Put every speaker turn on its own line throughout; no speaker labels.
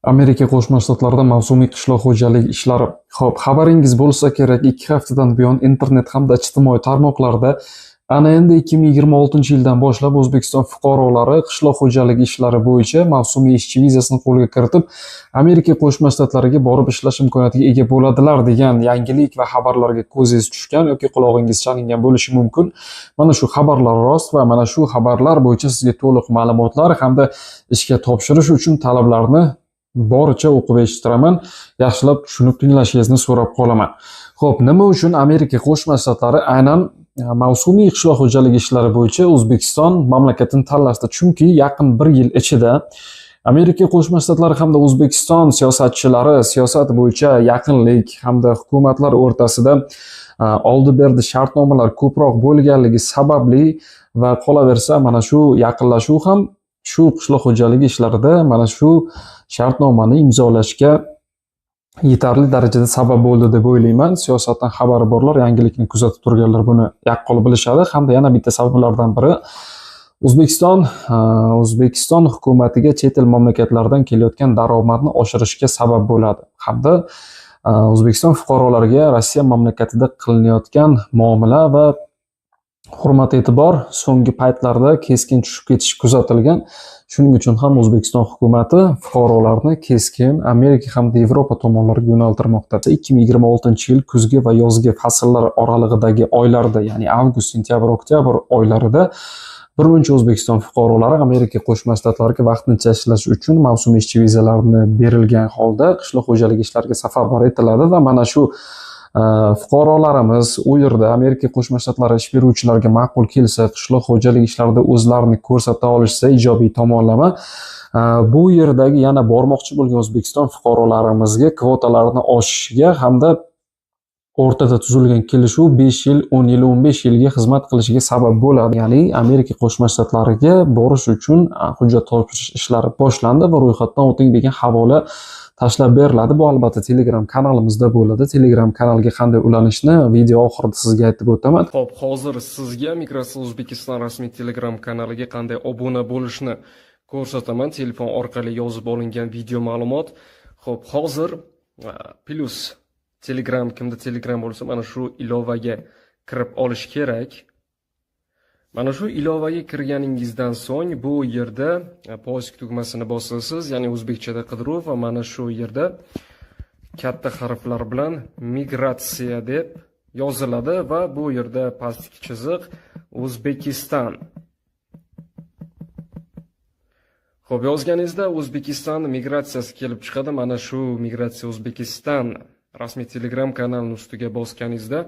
Amerika Qo'shma Shtatlarida mavsumiy qishloq xo'jaligi ishlari. Xo'p, xabaringiz bo'lsa kerak, 2 haftadan buyon internet hamda ijtimoiy tarmoqlarda ana endi 2026-yildan boshlab O'zbekiston fuqarolari qishloq xo'jaligi ishlari bo'yicha mavsumiy ishchi vizasini qo'lga kiritib, Amerika Qo'shma Shtatlariga borib ishlash imkoniyatiga ega bo'ladilar degan yangilik va xabarlarga ko'zingiz tushgan yoki qulog'ingiz chalingan bo'lishi mumkin. Mana shu xabarlar rost va mana shu xabarlar bo'yicha sizga to'liq ma'lumotlar hamda ishga topshirish uchun talablarni boricha o'qib eshittiraman. Yaxshilab tushunib tinglashingizni so'rab qolaman. Xo'p, nima uchun Amerika Qo'shma Shtatlari aynan mavsumiy qishloq xo'jaligi ishlari bo'yicha O'zbekiston mamlakatini tanlashdi? Chunki yaqin 1 yil ichida Amerika Qo'shma Shtatlari hamda O'zbekiston siyosatchilari siyosat bo'yicha yaqinlik hamda hukumatlar o'rtasida oldi-berdi shartnomalar ko'proq bo'lganligi sababli va qolaversa mana shu yaqinlashuv ham shu qishloq xo'jaligi ishlarida mana shu shartnomani imzolashga yetarli darajada sabab bo'ldi deb o'ylayman. Siyosatdan xabari borlar, yangilikni kuzatib turganlar buni yaqqol bilishadi. Hamda yana bitta sabablardan biri O'zbekiston hukumatiga chet el mamlakatlaridan kelayotgan daromadni oshirishga sabab bo'ladi. Hamda O'zbekiston fuqarolariga Rossiya mamlakatida qilinayotgan muomala va hurmat e'tibor so'nggi paytlarda keskin tushib ketishi kuzatilgan. Shuning uchun ham O'zbekiston hukumati fuqarolarni keskin Amerika hamda Yevropa tomonlariga yo'naltirmoqda. 2026-yil kuzgi va yozgi fasllar oralig'idagi oylarda, ya'ni avgust, sentyabr, oktyabr oylarida birmuncha O'zbekiston fuqarolari Amerika Qo'shma Shtatlariga vaqtincha ishlash uchun mavsumiy ishchi vizalarini berilgan holda qishloq xo'jaligi ishlariga safarbar etiladi va mana shu fuqarolarimiz u yerda Amerika Qo'shma Shtatlari ish beruvchilariga ma'qul kelsa, qishloq xo'jaligi ishlarida o'zlarini ko'rsata olishsa ijobiy tomonlama, bu yerdagi yana bormoqchi bo'lgan O'zbekiston fuqarolarimizga kvotalarni oshishiga hamda o'rtada tuzilgan kelishuv 5 yil, 10 yil, 15 yilga xizmat qilishiga sabab bo'ladi. Ya'ni Amerika Qo'shma Shtatlariga borish uchun hujjat topshirish ishlari boshlandi va ro'yxatdan o'ting degan havola tashlab beriladi. Bu albatta Telegram kanalimizda bo'ladi. Telegram kanalga qanday ulanishni video oxirida sizga aytib o'taman.
Xo'p, hozir sizga Microsoft O'zbekiston rasmiy Telegram kanaliga qanday obuna bo'lishni ko'rsataman. Telefon orqali yozib olingan video ma'lumot. Xo'p, hozir plus Telegram, kimda Telegram bo'lsa, mana shu ilovaga kirib olish kerak. Mana shu ilovaga kirganingizdan so'ng bu yerda poisk tugmasini bosasiz, ya'ni o'zbekchada qidiruv va mana shu yerda katta harflar bilan migratsiya deb yoziladi va bu yerda pastki chiziq O'zbekiston. Xo'p, yozganingizda O'zbekiston migratsiyasi kelib chiqadi. Mana shu migratsiya O'zbekiston rasmiy Telegram kanalining ustiga bosganingizda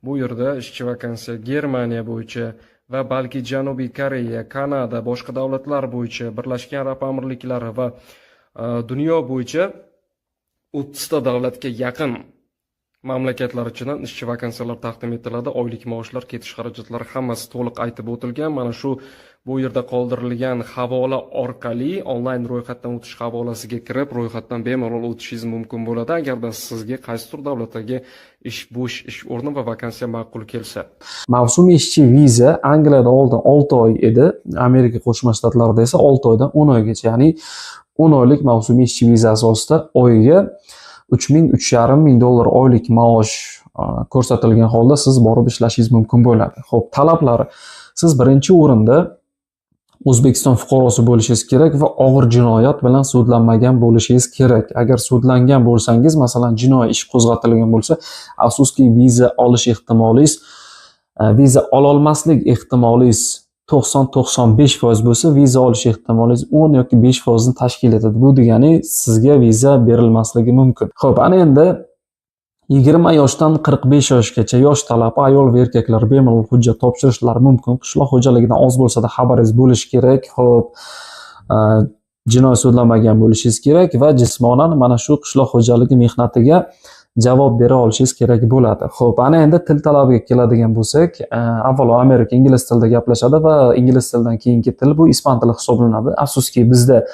bu yerda ishchi vakansiya Germaniya bo'yicha va balki Janubiy Koreya, Kanada, boshqa davlatlar bo'yicha, Birlashgan Arab Amirliklari va dunyo bo'yicha 30 ta davlatga yaqin mamlakatlar ichidan ishchi vakansiyalar taqdim etiladi. Oylik maoshlar, ketish xarajatlari hammasi to'liq aytib o'tilgan. Mana shu bu yerda qoldirilgan havola orqali onlayn ro'yxatdan o'tish havolasiga kirib, ro'yxatdan bemalol o'tishingiz mumkin bo'ladi, agarda sizga qaysidir davlatdagi bo'sh ish o'rni va vakansiya ma'qul kelsa.
Mavsumiy ishchi viza Angliyada oldin 6 oy edi, Amerika Qo'shma Shtatlarida esa 6 oydan 10 oygacha, ya'ni 10 oylik mavsumiy ishchi viza asosida oyiga $3,500 oylik maosh ko'rsatilgan holda siz borib ishlashingiz mumkin bo'ladi. Xo'p, talablari: siz birinchi o'rinda O'zbekiston fuqarosi bo'lishingiz kerak va og'ir jinoyat bilan sudlanmagan bo'lishingiz kerak. Agar sudlangan bo'lsangiz, masalan, jinoiy ish qo'zg'atilgan bo'lsa, afsuski viza olish ehtimolingiz, viza ololmaslik ehtimolingiz 90-95% bo'lsa, viza olish ehtimolingiz 10 yoki 5% ni tashkil etadi. Bu degani sizga viza berilmasligi mumkin. Xo'p, ana endi 20 yoshdan 45 yoshgacha yosh talab ayol va erkaklar bemalol hujjat topshirishlari mumkin. Qishloq xo'jaligidan oz bo'lsa-da xabaringiz bo'lishi kerak. Xo'p, jinoiy sudlanmagan bo'lishingiz kerak va jismonan mana shu qishloq xo'jaligi mehnatiga javob bera olishingiz kerak bo'ladi. Xo'p, ana endi til talabiga keladigan bo'lsak, avvalo Amerika ingliz tilida gaplashadi va ingliz tilidan keyingi til bu ispan tili hisoblanadi. Afsuski bizda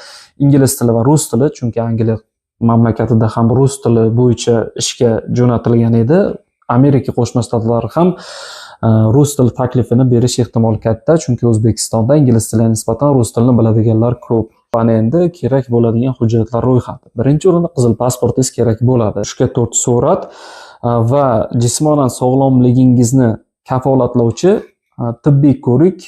ingliz tili va rus tili, chunki Angliya mamlakatida ham rus tili bo'yicha ishga jo'natilgan edi. Amerika Qo'shma Shtatlari ham rus tili taklifini berish ehtimoli katta, chunki O'zbekistonda ingliz tiliga nisbatan rus tilini biladiganlar ko'p. Ana endi kerak bo'ladigan hujjatlar ro'yxati. Birinchi o'rinda qizil pasportingiz kerak bo'ladi. 3 surat va jismonan sog'lomligingizni kafolatlovchi tibbiy ko'rik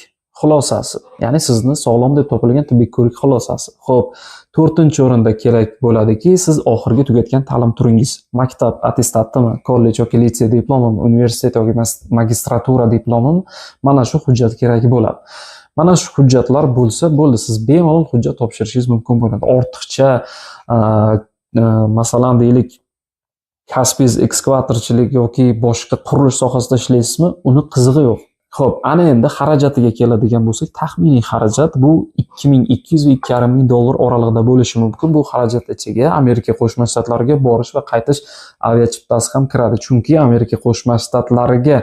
xulosasi. Ya'ni sizni sog'lom deb topilgan tibbiy ko'rik xulosasi. Xo'p, 4-o'rinda kerak bo'ladiki, siz oxirgi tugatgan ta'lim turingiz. Maktab attestatimi, kollej yoki litsey diplomimi, universitet yoki magistratura diplomimi, mana shu hujjat kerak bo'ladi. Mana shu hujjatlar bo'lsa, bo'ldi, siz bemalol hujjat topshirishingiz mumkin bo'ladi. Ortiqcha masalan deylik, kasbingiz ekskavatorchilik yoki boshqa qurilish sohasida ishlaysizmi, uni qizig'i yo'q. Xo'p, ana endi xarajatiga keladigan bo'lsak, taxminiy xarajat bu 2200 va 2500 dollar oralig'ida bo'lishi mumkin. Bu xarajat ichiga Amerika Qo'shma Shtatlariga borish va qaytish aviachiptasi ham kiradi. Chunki Amerika Qo'shma Shtatlariga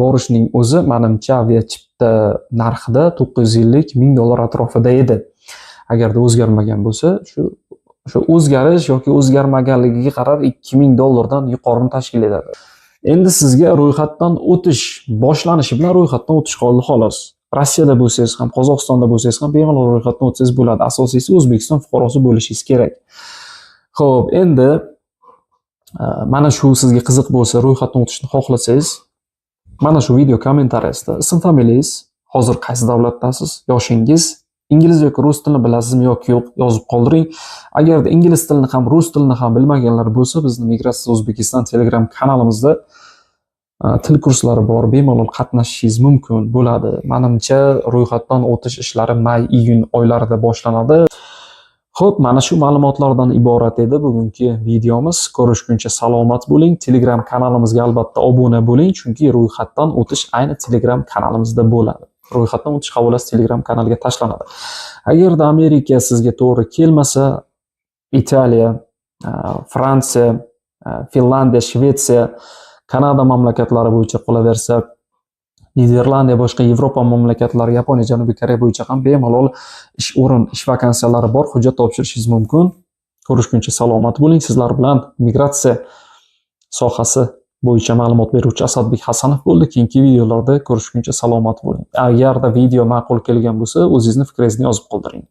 borishning o'zi menimcha aviachipta narxida 950-1000 dollar atrofida edi. Agarda o'zgarmagan bo'lsa, shu o'zgarish yoki o'zgarmaganligiga qarab 2000 dollardan yuqorini tashkil etadi. Endi sizga ro'yxatdan o'tish boshlanishi bilan ro'yxatdan o'tish qoldi xolos. Rossiyada bo'lsangiz ham, Qozog'istonda bo'lsangiz ham bemalol ro'yxatdan o'tsangiz bo'ladi. Asosiysi O'zbekiston fuqarosi bo'lishingiz kerak. Xo'p, endi mana shu sizga qiziq bo'lsa, ro'yxatdan o'tishni xohlasangiz, mana shu video kommentariyasida ism familiyangiz, hozir qaysi davlatdasiz, yoshingiz, ingliz yoki rus tilini bilasizmi yoki yo'q yozib qoldiring. Agarda ingliz tilini ham, rus tilini ham bilmaganlar bo'lsa, bizni Migratsiya O'zbekiston Telegram kanalimizda til kurslari bor, bemalol qatnashishingiz mumkin bo'ladi. Menimcha ro'yxatdan o'tish ishlari may-iyun oylarida boshlanadi. Xo'p, mana shu ma'lumotlardan iborat edi bugungi videomiz. Ko'rishguncha salomat bo'ling. Telegram kanalimizga albatta obuna bo'ling, chunki ro'yxatdan o'tish ayni Telegram kanalimizda bo'ladi. Ro'yxatdan o'tish havolasi Telegram kanaliga tashlanadi. Agarda Amerika sizga to'g'ri kelmasa, Italiya, Fransiya, Finlandiya, Shvetsiya, Kanada mamlakatlari bo'yicha qolaversa, Niderlandiya, boshqa Yevropa mamlakatlari, Yaponiya, Janubiy Koreya bo'yicha ham bemalol ish vakansiyalari bor, hujjat topshirishingiz mumkin. Ko'rishguncha salomat bo'ling. Sizlar bilan migratsiya sohasi bo'yicha ma'lumot beruvchi Asadbek Hasanov bo'ldi. Keyingi videolarda ko'rishguncha salomat bo'ling. Agarda video ma'qul kelgan bo'lsa, o'zingizni fikringizni yozib qoldiring.